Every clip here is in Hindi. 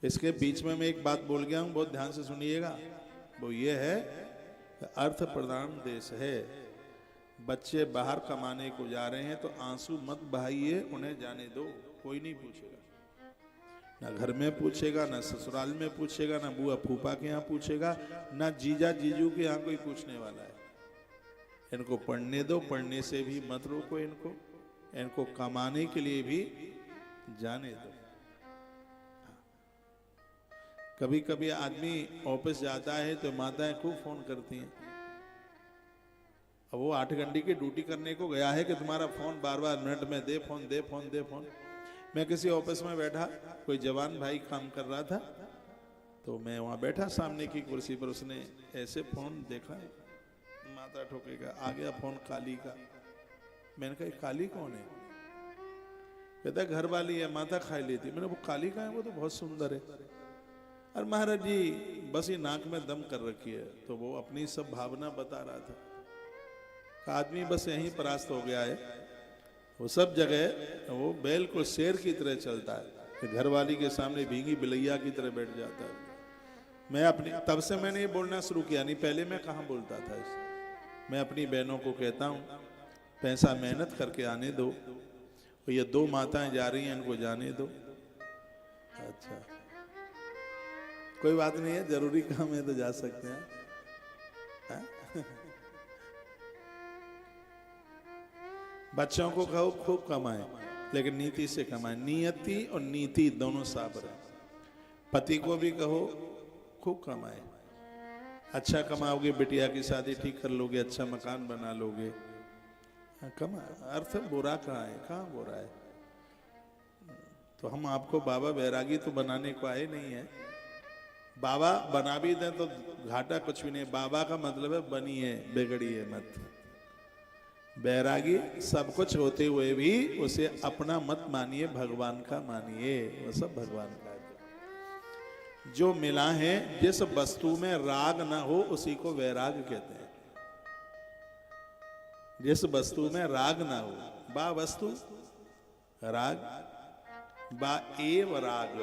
इसके बीच में मैं एक बात बोल गया हूं, बहुत ध्यान से सुनिएगा। वो ये है, अर्थ प्रधान देश है, बच्चे बाहर कमाने को जा रहे हैं तो आंसू मत बहाइए, उन्हें जाने दो, कोई नहीं पूछेगा, ना घर में पूछेगा, ना ससुराल में पूछेगा, ना बुआ फूफा के यहाँ पूछेगा, ना जीजा जीजू के यहाँ कोई पूछने वाला है। इनको पढ़ने दो, पढ़ने से भी मत रोको इनको, इनको कमाने के लिए भी जाने दो। कभी कभी आदमी ऑफिस जाता है तो माताएं खूब फोन करती हैं। अब वो 8 घंटे की ड्यूटी करने को गया है कि तुम्हारा फोन बार बार मिनट में दे फोन, दे फोन, दे फोन। मैं किसी ऑफिस में बैठा, कोई जवान भाई काम कर रहा था, तो मैं वहां बैठा सामने की कुर्सी पर, उसने ऐसे फोन देखा, माता ठोकेगा, आ गया फोन काली का। मैंने कहा काली कौन है? कहता घर वाली है, माता खाई लेती। मैंने वो काली का है? वो तो बहुत सुंदर है। अरे महाराज जी बस ये नाक में दम कर रखी है। तो वो अपनी सब भावना बता रहा था। आदमी बस यहीं परास्त हो गया है, वो सब जगह वो बैल को शेर की तरह चलता है, घर वाली के सामने भीगी बिलैया की तरह बैठ जाता है। मैं अपनी, तब से मैंने ये बोलना शुरू किया, नहीं पहले मैं कहाँ बोलता था इसे। मैं अपनी बहनों को कहता हूँ पैसा मेहनत करके आने दो, तो ये 2 माताएं जा रही हैं, इनको जाने दो। अच्छा कोई बात नहीं है, जरूरी काम है तो जा सकते हैं, है? बच्चों को कहो खूब कमाएं, लेकिन नीति से कमाएं। नियति और नीति दोनों साफ रहे। पति को भी कहो खूब कमाएं, अच्छा कमाओगे, बिटिया की शादी ठीक कर लोगे, अच्छा मकान बना लोगे, कमा। अर्थ बुरा कहाँ है? कहाँ बुरा है? तो हम आपको बाबा बैरागी तो बनाने को आए नहीं है। बाबा बना भी दें तो घाटा कुछ भी नहीं। बाबा का मतलब है बनिए, बिगड़िए मत। बैरागी सब कुछ होते हुए भी उसे अपना मत मानिए, भगवान का मानिए, वो सब भगवान का है। जो मिला है, जिस वस्तु में राग ना हो उसी को वैराग कहते हैं। जिस वस्तु में राग ना हो, बा वस्तु राग, बा एव राग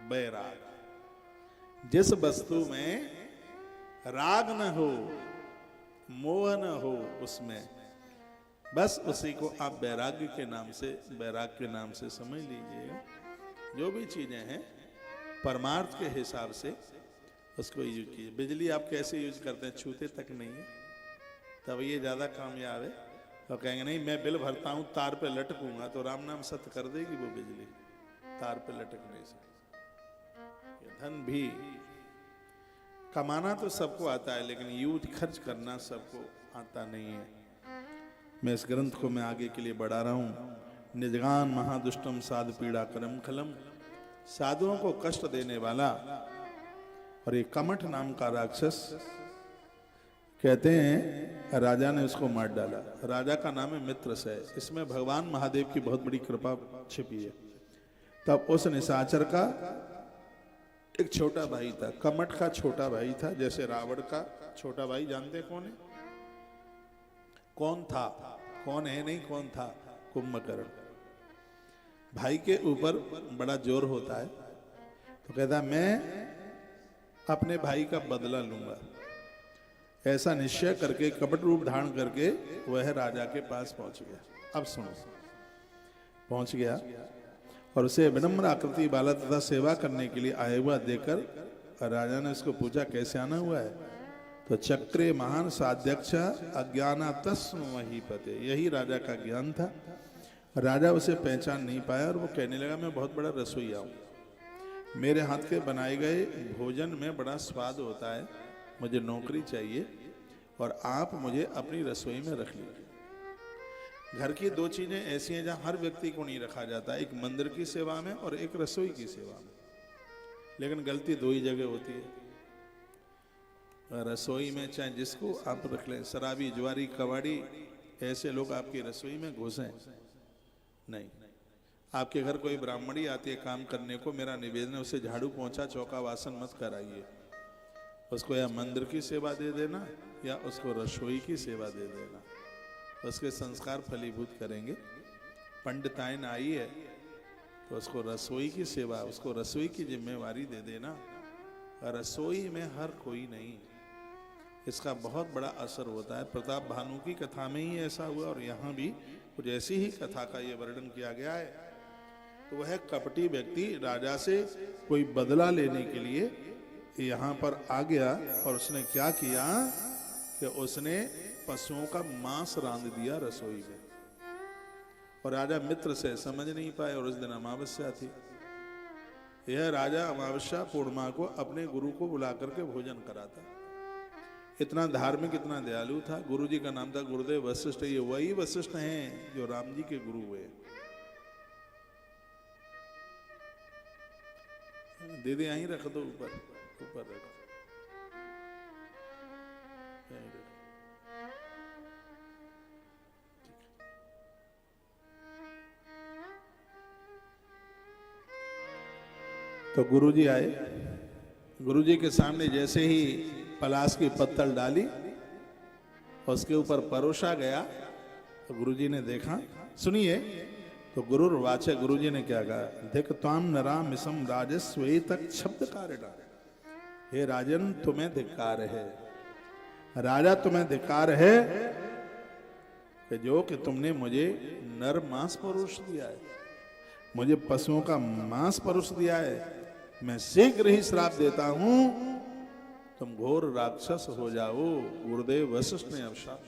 बैराग। जिस वस्तु में राग न हो, मोह न हो, उसमें बस उसी को आप बैराग्य के नाम से, बैराग के नाम से समझ लीजिएगा। जो भी चीजें हैं परमार्थ के हिसाब से उसको यूज कीजिए। बिजली आप कैसे यूज करते हैं? छूते तक नहीं है, तब ये ज्यादा कामयाब है। तो कहेंगे नहीं मैं बिल भरता हूं, तार पे लटकूंगा, तो राम नाम सत्य कर देगी वो बिजली, तार पे लटकने से। धन भी कमाना तो सबको आता है, लेकिन यूज खर्च करना सबको आता नहीं है। मैं इस ग्रंथ को मैं आगे के लिए बढ़ा रहा हूं। निजगान महादुष्टम साध पीड़ा करम खलम, साधुओं को कष्ट देने वाला। और ये कमठ नाम का राक्षस, कहते हैं राजा ने उसको मार डाला। राजा का नाम है मित्रसेन। इसमें भगवान महादेव की बहुत बड़ी कृपा छिपी है। तब उस निशाचर का एक छोटा भाई था, कमठ का छोटा भाई था, जैसे रावण का छोटा भाई। जानते कौन है? कौन था? कौन है नहीं, कौन था? कुंभकर्ण। भाई के ऊपर बड़ा जोर होता है, तो कहता मैं अपने भाई का बदला लूंगा। ऐसा निश्चय करके कपट रूप धारण करके वह राजा के पास पहुंच गया। अब सुनो, पहुंच गया और उसे विनम्र आकृति वाला तथा सेवा करने के लिए आया हुआ देकर राजा ने उसको पूछा कैसे आना हुआ है? तो चक्रे महान साध्यक्ष अज्ञाना तस्म वही पते, यही राजा का ज्ञान था। राजा उसे पहचान नहीं पाया और वो कहने लगा मैं बहुत बड़ा रसोईया हूँ, मेरे हाथ के बनाए गए भोजन में बड़ा स्वाद होता है, मुझे नौकरी चाहिए और आप मुझे अपनी रसोई में रख लीजिए। घर की 2 चीजें ऐसी हैं जहां हर व्यक्ति को नहीं रखा जाता, एक मंदिर की सेवा में और एक रसोई की सेवा में। लेकिन गलती 2 ही जगह होती है। रसोई में चाहे जिसको आप रख लें, शराबी, जुआरी, कबाड़ी, ऐसे लोग आपकी रसोई में घुसें नहीं। आपके घर कोई ब्राह्मणी आती है काम करने को, मेरा निवेदन है उसे झाड़ू पोंछा चौका वासन मत कराइए। उसको या मंदिर की सेवा दे देना या उसको रसोई की सेवा दे देना, उसके संस्कार फलीभूत करेंगे। पंडिताइन आई है तो उसको रसोई की सेवा, उसको रसोई की जिम्मेवारी दे देना। रसोई में हर कोई नहीं, इसका बहुत बड़ा असर होता है। प्रताप भानु की कथा में ही ऐसा हुआ और यहाँ भी कुछ ऐसी ही कथा का ये वर्णन किया गया है। तो वह कपटी व्यक्ति राजा से कोई बदला लेने के लिए यहाँ पर आ गया और उसने क्या किया कि उसने पशुओं का मांस रांध दिया रसोई में। और राजा मित्र से समझ नहीं पाए और उस दिन अमावस्या थी। यह राजा अमावस्या पूर्णिमा को अपने गुरु को बुला करके भोजन कराता। इतना धार्मिक, इतना दयालु था। गुरु जी का नाम था गुरुदेव वशिष्ठ। ये वही वशिष्ठ हैं जो राम जी के गुरु हुए। दीदी यहीं रख दो, ऊपर ऊपर रख। तो गुरुजी आए। गुरुजी के सामने जैसे ही पलाश की पत्तल डाली, उसके ऊपर परोसा गया, तो गुरुजी ने देखा। सुनिए, तो गुरुर वाचे, गुरुजी ने क्या कहा? देख त्वाम नराम मिसम राजस्वे तक शब्द कारिणा। हे राजन, तुम्हें धिक्कार है, राजा तुम्हें धिक्कार है कि जो कि तुमने मुझे नर मांस परोस दिया है, मुझे पशुओं का मांस परोस दिया है। मैं शीघ्र ही श्राप देता हूं, तुम घोर राक्षस हो जाओ। गुरुदेव वशिष्ठ ने अब श्राप